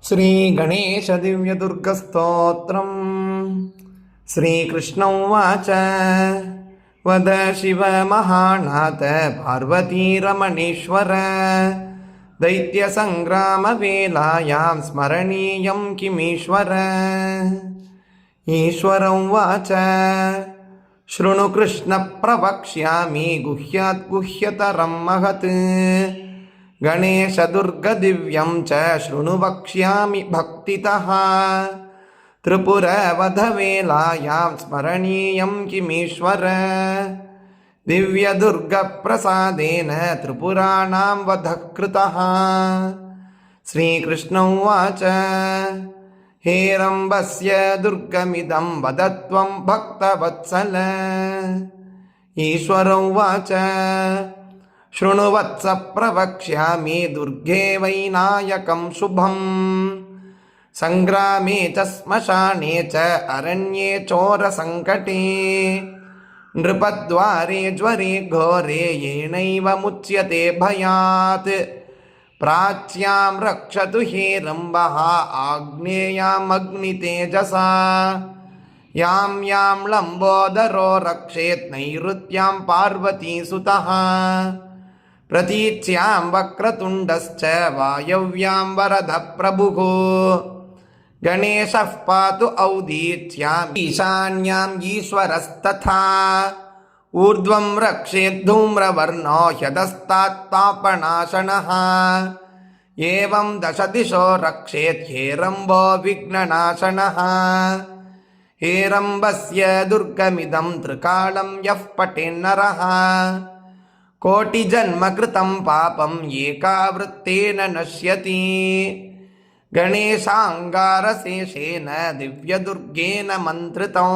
श्रीगणेशदिव्यदुर्गस्तोत्रम् श्रीकृष्ण उवाच वद शिव महानाथ पार्वतीरमणेश्वर दैत्यसङ्ग्रामवेलायां स्मरणीयं किमीश्वर। ईश्वर उवाच शृणु कृष्ण प्रवक्ष्यामि गुह्यात् गुह्यतरं महत् गणेशदुर्गदिव्यं च शृणु वक्ष्यामि भक्तितः। त्रिपुरवधवेलायां स्मरणीयं किमीश्वर दिव्यदुर्गप्रसादेन त्रिपुराणां वधः कृतः। श्रीकृष्ण उवाच हेरम्बस्य दुर्गमिदं वद त्वं भक्तवत्सल। ईश्वर उवाच शृणु वत्स प्रवक्ष्यामि दुर्गे वैनायकं शुभं संग्रामे च श्मशाने च अरण्ये चोरसङ्कटे नृपद्वारे ज्वरे घोरे येनैव मुच्यते भयात्। प्राच्यां रक्षतु हेरम्बः आग्नेयामग्नितेजसा यां यां लम्बोदरो रक्षेत् नैऋत्यां पार्वतीसुतः प्रतीच्यां वक्रतुण्डश्च वायव्यां वरदः प्रभुः गणेशः पातु औदीच्याम् ईशान्यां ईश्वरस्तथा ऊर्ध्वं रक्षेत् धूम्रवर्णो ह्यधस्तात्तापनाशनः एवं दश दिशो रक्षेत् हेरम्बो विघ्ननाशनः। हेरम्बस्य दुर्गमिदं त्रिकालं यः पठेन्नरः कोटिजन्मकृतं पापं एकावृत्तेन नश्यति। गणेशाङ्गारशेषेन दिव्यदुर्गेन मन्त्रितो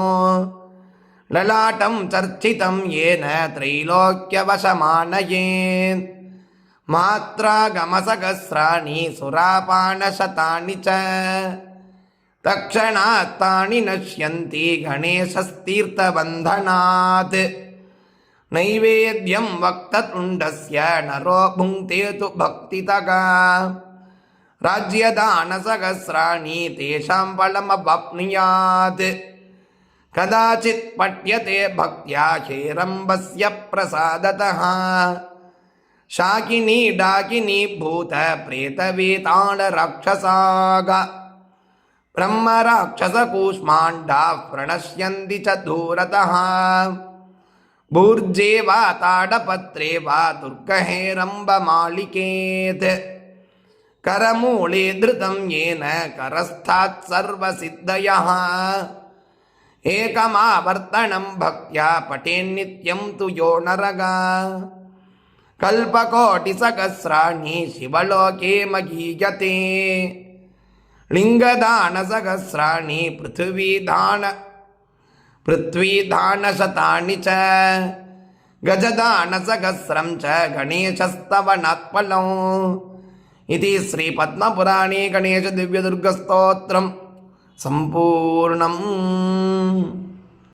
ललाटं चर्चितं येन त्रैलोक्यवशमानयेत्। मात्रागमसहस्राणि सुरापानशतानि च तत्क्षणात् तानि नश्यन्ति गणेशस्तीर्थबन्धनात्। नैवेद्यं वक्त्रतुण्डस्य नरो भुङ्क्ते तु भक्तितः राज्यदानसहस्राणि तेषां फलमवाप्नुयात्। कदाचित् पठ्यते भक्त्या हेरम्बस्य प्रसादतः शाकिनी डाकिनी भूत प्रेतवेतालराक्षसाः ब्रह्मराक्षसकूष्माण्डाः प्रणश्यन्ति च दूरतः। भूर्जे वा ताडपत्रे वा दुर्गहेरम्बमालिकेत् करमूले धृतं येन करस्थात् सर्वसिद्धयः। एकमावर्तनं भक्त्या पठेन्नित्यं तु यो नरः कल्पकोटिसहस्राणि शिवलोके महीयते। लिङ्गदानसहस्राणि पृथ्वीदानशतानि च गजदानसहस्रं च गणेशस्तवनात्फलम्। इति श्रीपद्मपुराणे गणेशदिव्यदुर्गस्तोत्रं सम्पूर्णम्।